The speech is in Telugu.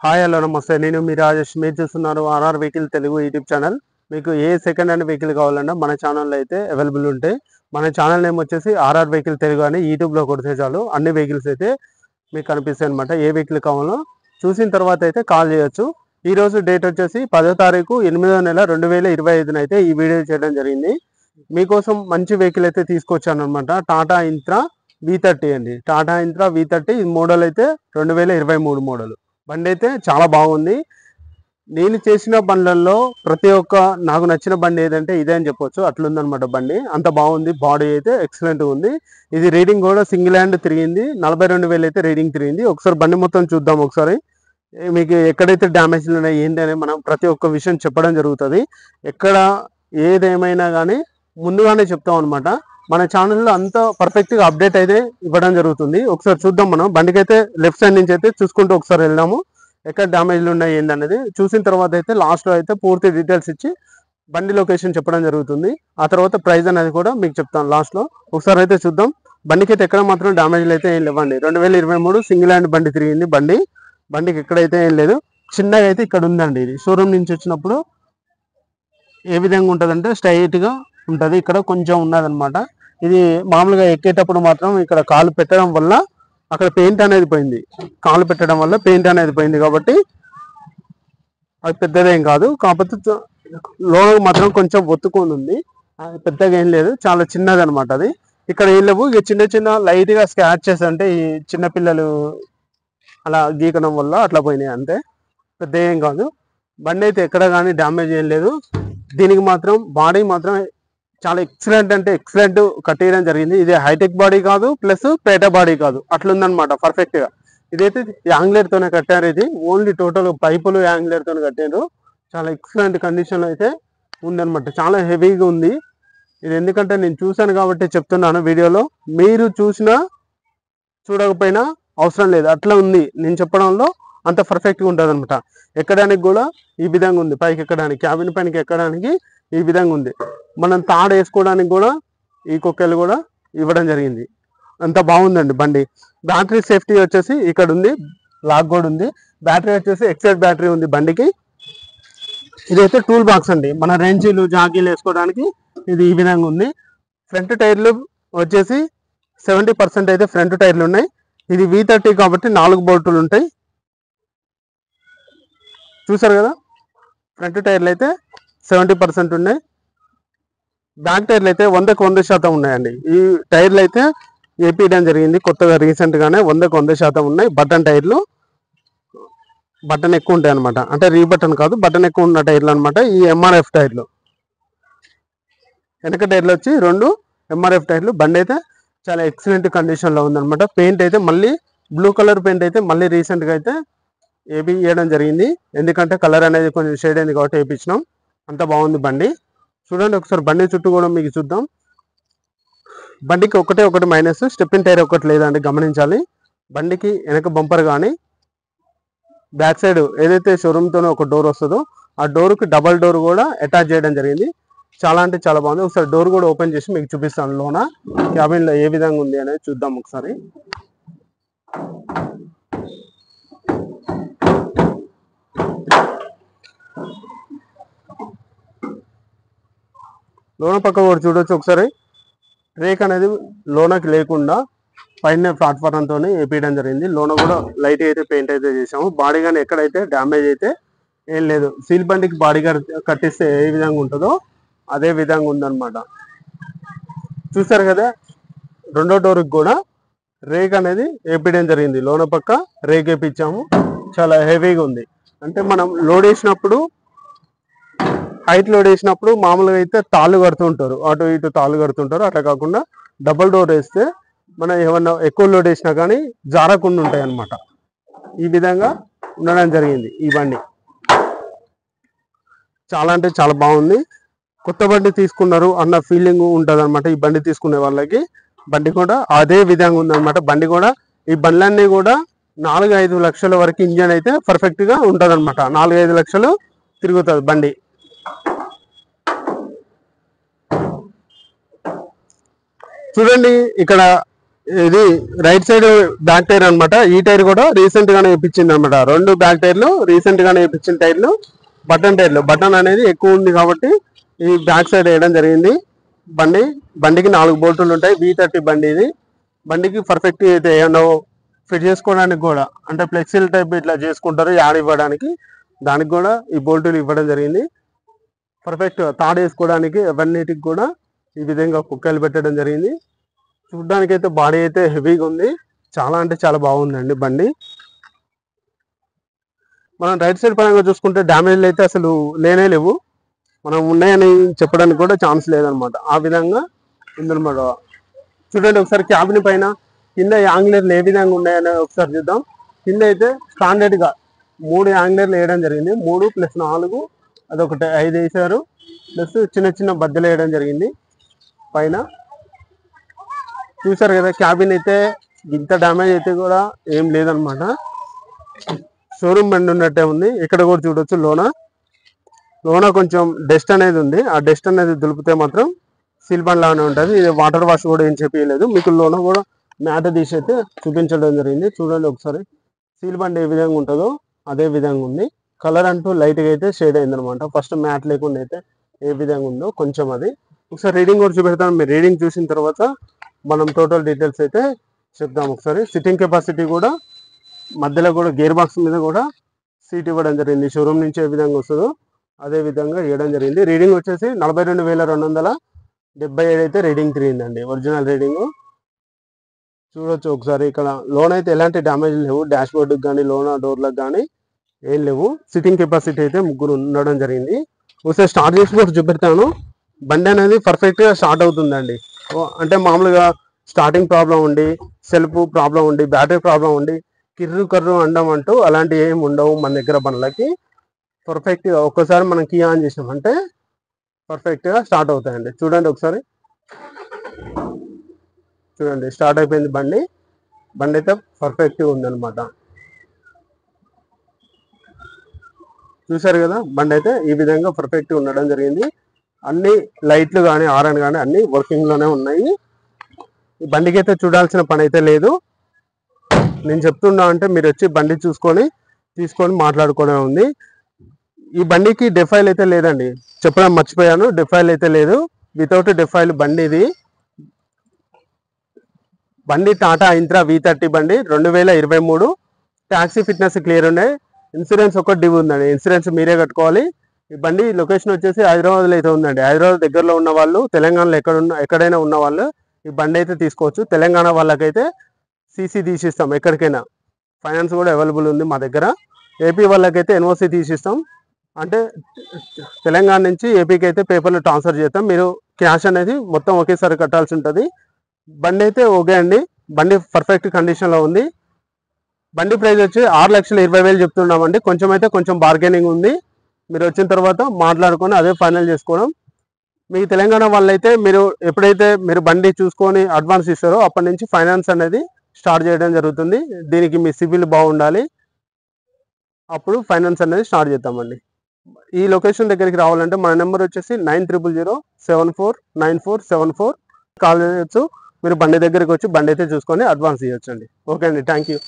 హాయ్ హలో నమస్తే. నేను మీ రాజేష్. మీరు చూస్తున్నారు RR vehicle Telugu YouTube channel. మీకు ఏ సెకండ్ హ్యాండ్ వెహికల్ కావాలన్నా మన ఛానల్లో అయితే అవైలబుల్ ఉంటాయి. మన ఛానల్ నేమ్ వచ్చేసి ఆర్ఆర్ వెహికల్ తెలుగు అని యూట్యూబ్లో కొడితే చాలు అన్ని వెహికల్స్ అయితే మీకు కనిపిస్తాయి అనమాట. ఏ వెహికల్ కావాలో చూసిన తర్వాత అయితే కాల్ చేయొచ్చు. ఈ రోజు డేట్ వచ్చేసి 10వ తారీఖు 8వ నెల 2025 అయితే ఈ వీడియో చేయడం జరిగింది. మీకోసం మంచి వెహికల్ అయితే తీసుకొచ్చాను అనమాట. టాటా ఇంట్రా V30 అండి. టాటా ఇంట్రా V30 మోడల్ అయితే 2023 మోడల్. బండి అయితే చాలా బాగుంది. నేను చేసిన బండ్లలో ప్రతి ఒక్క నాకు నచ్చిన బండి ఏదంటే ఇదే అని చెప్పొచ్చు. అట్లుందనమాట బండి. అంత బాగుంది. బాడీ అయితే ఎక్సలెంట్ ఉంది. ఇది రీడింగ్ కూడా సింగిల్ హ్యాండ్ తిరిగింది. 42,000 అయితే రీడింగ్ తిరిగింది. ఒకసారి బండి మొత్తం చూద్దాం. ఒకసారి మీకు ఎక్కడైతే డ్యామేజ్లు ఉన్నాయి ఏంటి అని మనం ప్రతి ఒక్క విషయం చెప్పడం జరుగుతుంది. ఎక్కడ ఏదేమైనా కానీ ముందుగానే చెప్తాం అనమాట. మన ఛానల్లో అంతా పర్ఫెక్ట్గా అప్డేట్ అయితే ఇవ్వడం జరుగుతుంది. ఒకసారి చూద్దాం. మనం బండికి అయితే లెఫ్ట్ సైడ్ నుంచి అయితే చూసుకుంటూ ఒకసారి వెళ్దాము. ఎక్కడ డ్యామేజ్లు ఉన్నాయి ఏందనేది చూసిన తర్వాత అయితే లాస్ట్లో అయితే పూర్తి డీటెయిల్స్ ఇచ్చి బండి లొకేషన్ చెప్పడం జరుగుతుంది. ఆ తర్వాత ప్రైస్ అనేది కూడా మీకు చెప్తాను లాస్ట్లో. ఒకసారి అయితే చూద్దాం. బండికి అయితే ఎక్కడ మాత్రం డ్యామేజ్లు అయితే ఏం లేవండి. 2023 సింగిల్ హ్యాండ్ బండి తిరిగింది. బండికి ఎక్కడైతే ఏం లేదు. చిన్నగా అయితే ఇక్కడ ఉందండి. ఇది షోరూమ్ నుంచి వచ్చినప్పుడు ఏ విధంగా ఉంటుందంటే స్ట్రైట్గా ఉంటుంది. ఇక్కడ కొంచెం ఉన్నదనమాట. ఇది మామూలుగా ఎక్కేటప్పుడు మాత్రం ఇక్కడ కాలు పెట్టడం వల్ల అక్కడ పెయింట్ అనేది పోయింది. కాలు పెట్టడం వల్ల పెయింట్ అనేది పోయింది కాబట్టి అది పెద్దదేం కాదు. కాకపోతే లోన మాత్రం కొంచెం ఒత్తుకొని ఉంది. అది పెద్దగా ఏం లేదు. చాలా చిన్నది అనమాట. అది ఇక్కడ ఏం లేవు. ఇక చిన్న చిన్న లైట్గా స్క్రాచెస్ అంటే ఈ చిన్నపిల్లలు అలా గీకడం వల్ల అట్లా పోయినాయి అంతే. పెద్ద ఏం కాదు. బండి అయితే ఎక్కడ కానీ డ్యామేజ్ ఏం లేదు. దీనికి మాత్రం బాడీ మాత్రం చాలా ఎక్సలెంట్ అంటే ఎక్సలెంట్ కట్టేయడం జరిగింది. ఇది హైటెక్ బాడీ కాదు, ప్లస్ పేట బాడీ కాదు, అట్లుందనమాట పర్ఫెక్ట్గా. ఇదైతే యాంగ్లర్తోనే కట్టారు. ఇది ఓన్లీ టోటల్ పైపులు యాంగ్లర్తో కట్టారు. చాలా ఎక్సలెంట్ కండిషన్లో అయితే ఉందనమాట. చాలా హెవీగా ఉంది. ఇది ఎందుకంటే నేను చూశాను కాబట్టి చెప్తున్నాను వీడియోలో. మీరు చూసినా చూడకపోయినా అవసరం లేదు. అట్లా ఉంది. నేను చెప్పడంలో అంత పర్ఫెక్ట్గా ఉంటుంది అనమాట. ఎక్కడానికి కూడా ఈ విధంగా ఉంది. పైకి ఎక్కడానికి, క్యాబిన్ పైనకి ఎక్కడానికి ఈ విధంగా ఉంది. మనం తాడు వేసుకోవడానికి కూడా ఈ కొక్కెలు కూడా ఇవ్వడం జరిగింది. అంత బాగుందండి బండి. బ్యాటరీ సేఫ్టీ వచ్చేసి ఇక్కడ ఉంది. లాక్ కూడా ఉంది. బ్యాటరీ వచ్చేసి ఎక్సైడ్ బ్యాటరీ ఉంది బండికి. ఇదైతే టూల్ బాక్స్ అండి. మన రెంచీలు జాకీలు వేసుకోవడానికి ఇది ఈ విధంగా ఉంది. ఫ్రంట్ టైర్లు వచ్చేసి 70% అయితే ఫ్రంట్ టైర్లు ఉన్నాయి. ఇది V30 కాబట్టి 4 బోల్టులు ఉంటాయి. చూసారు కదా. ఫ్రంట్ టైర్లు అయితే 70% ఉన్నాయి. బ్యాక్ టైర్లు అయితే 100% ఉన్నాయండి. ఈ టైర్లు అయితే వేపించడం జరిగింది కొత్తగా రీసెంట్గానే. 100% ఉన్నాయి. బటన్ టైర్లు, బటన్ ఎక్కువ ఉంటాయి అనమాట. అంటే రీబటన్ కాదు, బటన్ ఎక్కువ ఉన్న టైర్లు అనమాట. ఈ MRF టైర్లు. వెనక టైర్లు వచ్చి 2 MRF టైర్లు. బండి అయితే చాలా ఎక్సలెంట్ కండిషన్లో ఉందన్నమాట. పెయింట్ అయితే మళ్ళీ బ్లూ కలర్ పెయింట్ అయితే మళ్ళీ రీసెంట్గా అయితే వేయడం జరిగింది. ఎందుకంటే కలర్ అనేది కొంచెం షేడ్ అయింది కాబట్టి వేయించినాం. అంత బాగుంది బండి. చూడండి ఒకసారి బండి చుట్టూ కూడా మీకు చూద్దాం. బండికి ఒకటి మైనస్, స్టెప్పిన్ టైర్ ఒకటి లేదండి, గమనించాలి. బండికి వెనక బంపర్ కానీ బ్యాక్ సైడ్ ఏదైతే షోరూమ్తోనే ఒక డోర్ వస్తుందో ఆ డోర్కి డబల్ డోర్ కూడా అటాచ్ చేయడం జరిగింది. చాలా అంటే చాలా బాగుంది. ఒకసారి డోర్ కూడా ఓపెన్ చేసి మీకు చూపిస్తాను. లోన క్యాబిన్లో ఏ విధంగా ఉంది అనేది చూద్దాం ఒకసారి. లోన పక్క కూడా చూడొచ్చు ఒకసారి. రేక్ అనేది లోనకి లేకుండా పైన ప్లాట్ఫారంతో వేపించడం జరిగింది. లోన కూడా లైట్ అయితే పెయింట్ అయితే చేసాము. బాడీ కానీ ఎక్కడైతే డ్యామేజ్ అయితే ఏం లేదు. సీల్ బండికి బాడీ కట్టిస్తే ఏ విధంగా ఉంటుందో అదే విధంగా ఉందన్నమాట. చూసారు కదా. రెండో డోర్కి కూడా రేక్ అనేది వేపించడం జరిగింది. లోన పక్క రేక్ వేపించాము. చాలా హెవీగా ఉంది. అంటే మనం లోడ్ వేసినప్పుడు, హైట్ లోడ్ వేసినప్పుడు మామూలుగా అయితే తాళ్ళు కడుతుంటారు, అటు ఇటు తాళ్ళు కడుతుంటారు. అట్లా కాకుండా డబల్ డోర్ వేస్తే మనం ఏమన్నా ఎక్కువ లోడ్ వేసినా కానీ జారకుండా ఉంటాయి అన్నమాట. ఈ విధంగా ఉండడం జరిగింది ఈ బండి. చాలా అంటే చాలా బాగుంది. కొత్త బండి తీసుకున్నారు అన్న ఫీలింగ్ ఉంటుంది అనమాట ఈ బండి తీసుకునే వాళ్ళకి. బండి కూడా అదే విధంగా ఉందన్నమాట. బండి కూడా ఈ బండ్లన్నీ కూడా 4-5 లక్షల వరకు ఇంజన్ అయితే పర్ఫెక్ట్గా ఉంటుంది అనమాట. 4-5 లక్షలు తిరుగుతుంది బండి. చూడండి ఇక్కడ ఇది రైట్ సైడ్ బ్యాక్ టైర్ అన్నమాట. ఈ టైర్ కూడా రీసెంట్ గానే వేయించింది అనమాట. రెండు బ్యాక్ టైర్లు రీసెంట్ గానే వేయించిన టైర్లు, బటన్ టైర్లు. బటన్ అనేది ఎక్కువ ఉంది కాబట్టి ఈ బ్యాక్ సైడ్ వేయడం జరిగింది. బండికి 4 బోల్టులు ఉంటాయి. V30 బండి ఇది. బండికి పర్ఫెక్ట్ అయితే ఏమన్నా ఫిట్ చేసుకోవడానికి కూడా, అంటే ఫ్లెక్సిల్ టైప్ ఇట్లా చేసుకుంటారు యాడ్ ఇవ్వడానికి, దానికి కూడా ఈ బోల్టులు ఇవ్వడం జరిగింది. పర్ఫెక్ట్ తాడు వేసుకోవడానికి అవన్నిటికి కూడా ఈ విధంగా కుక్కలు పెట్టడం జరిగింది. చూడ్డానికి అయితే బాడీ అయితే హెవీగా ఉంది. చాలా అంటే చాలా బాగుందండి బండి. మనం రైట్ సైడ్ పరంగా చూసుకుంటే డ్యామేజ్లు అయితే అసలు లేనే లేవు. మనం ఉన్నాయని చెప్పడానికి కూడా ఛాన్స్ లేదనమాట. ఆ విధంగా ఉందన్నమాట. చూడండి ఒకసారి క్యాబిన్ పైన కింద యాంగ్లర్లు ఏ విధంగా ఉన్నాయని ఒకసారి చూద్దాం. కింద అయితే స్టాండర్డ్గా 3 యాంగ్లర్లు వేయడం జరిగింది. 3 + 4 అదొకటి 5 వేసారు. ప్లస్ చిన్న చిన్న బద్దలు వేయడం జరిగింది పైన. చూసారు కదా, క్యాబిన్ అయితే ఇంత డ్యామేజ్ అయితే కూడా ఏం లేదనమాట. షోరూమ్ బండి ఉన్నట్టే ఉంది. ఇక్కడ కూడా చూడొచ్చు లోన కొంచెం డస్ట్ అనేది ఉంది. ఆ డస్ట్ అనేది దులిపితే మాత్రం సీల్ బండ్ లాగానే ఉంటుంది. ఇది వాటర్ వాష్ కూడా ఏం చెప్పలేదు. మీకు లోన కూడా మ్యాట్ తీసి అయితే చూపించడం జరిగింది. చూడండి ఒకసారి సీల్ బండ్ ఏ విధంగా ఉంటుందో అదే విధంగా ఉంది. కలర్ అంటూ లైట్గా అయితే షేడ్ అయింది అనమాట. ఫస్ట్ మ్యాట్ లేకుండా అయితే ఏ విధంగా ఉందో కొంచెం అది ఒకసారి రీడింగ్ కూడా చూపెడతాను. మీరు రీడింగ్ చూసిన తర్వాత మనం టోటల్ డీటెయిల్స్ అయితే చెప్దాం. ఒకసారి సిట్టింగ్ కెపాసిటీ కూడా మధ్యలో కూడా గేర్ బాక్స్ మీద కూడా సీట్ ఇవ్వడం జరిగింది. షోరూమ్ నుంచి ఏ విధంగా వస్తుందో అదే విధంగా ఇవ్వడం జరిగింది. రీడింగ్ వచ్చేసి 42,277 అయితే రీడింగ్ తిరిగిందండి, ఒరిజినల్ రీడింగ్. చూడొచ్చు ఒకసారి. ఇక్కడ లోన్ అయితే ఎలాంటి డ్యామేజ్ లేవు. డాష్ బోర్డుకి కానీ లోన డోర్లకు కానీ ఏం లేవు. సిట్టింగ్ కెపాసిటీ అయితే 3 ఉండడం జరిగింది. ఒకసారి స్టార్ట్ చేసి కూడా చూపెడతాను. బండి అనేది పర్ఫెక్ట్గా స్టార్ట్ అవుతుందండి. అంటే మామూలుగా స్టార్టింగ్ ప్రాబ్లం ఉండి, సెల్ఫ్ ప్రాబ్లం ఉండి, బ్యాటరీ ప్రాబ్లం ఉండి, కర్రు అండం అంటూ అలాంటివి ఏమి ఉండవు మన దగ్గర బండ్లకి. పర్ఫెక్ట్గా ఒక్కసారి మనం కీ ఆన్ చేసామంటే పర్ఫెక్ట్గా స్టార్ట్ అవుతాయండి. చూడండి ఒకసారి. చూడండి స్టార్ట్ అయిపోయింది బండి అయితే పర్ఫెక్ట్గా ఉందన్నమాట. చూసారు కదా, బండి అయితే ఈ విధంగా పర్ఫెక్ట్గా ఉండడం జరిగింది. అన్ని లైట్లు కానీ హారన్ కానీ అన్ని వర్కింగ్లోనే ఉన్నాయి. ఈ బండికి అయితే చూడాల్సిన పని అయితే లేదు. నేను చెప్తున్నా అంటే మీరు వచ్చి బండి తీసుకొని మాట్లాడుకోవడం ఉంది. ఈ బండికి డెఫైల్ అయితే లేదండి, చెప్పడం మర్చిపోయాను. డెఫైల్ అయితే లేదు. వితౌట్ డెఫైల్ బండి ఇది. బండి టాటా ఇంట్రా V30 బండి 2023. ట్యాక్సీ ఫిట్నెస్ క్లియర్ ఉన్నాయి. ఇన్సూరెన్స్ ఒకటి డ్యూ ఉందండి. ఇన్సూరెన్స్ మీరే కట్టుకోవాలి. ఈ బండి లొకేషన్ వచ్చేసి హైదరాబాద్లో అయితే ఉందండి. హైదరాబాద్ దగ్గరలో ఉన్న వాళ్ళు, తెలంగాణలో ఎక్కడైనా ఉన్న వాళ్ళు ఈ బండి అయితే తీసుకోవచ్చు. తెలంగాణ వాళ్ళకైతే CC తీసిస్తాం ఎక్కడికైనా. ఫైనాన్స్ కూడా అవైలబుల్ ఉంది మా దగ్గర. ఏపీ వాళ్ళకైతే NOC తీసిస్తాం. అంటే తెలంగాణ నుంచి ఏపీకి అయితే పేపర్లు ట్రాన్స్ఫర్ చేస్తాం. మీరు క్యాష్ అనేది మొత్తం ఒకేసారి కట్టాల్సి ఉంటుంది. బండి అయితే ఓకే అండి. బండి పర్ఫెక్ట్ కండిషన్లో ఉంది. బండి ప్రైస్ వచ్చి 6,20,000 చెప్తున్నామండి. కొంచెం బార్గెనింగ్ ఉంది. మీరు వచ్చిన తర్వాత మాట్లాడుకొని అదే ఫైనల్ చేసుకోవడం. మీకు తెలంగాణ వాళ్ళైతే ఎప్పుడైతే మీరు బండి చూసుకొని అడ్వాన్స్ ఇస్తారో అప్పటి నుంచి ఫైనాన్స్ అనేది స్టార్ట్ చేయడం జరుగుతుంది. దీనికి మీ సిబిల్ బాగుండాలి, అప్పుడు ఫైనాన్స్ అనేది స్టార్ట్ చేద్దామండి. ఈ లొకేషన్ దగ్గరికి రావాలంటే మన నెంబర్ వచ్చేసి 9000749474 కాల్ చేయొచ్చు. మీరు బండి దగ్గరికి వచ్చి బండి అయితే చూసుకొని అడ్వాన్స్ ఇవ్వచ్చండి. ఓకే అండి, థ్యాంక్ యూ.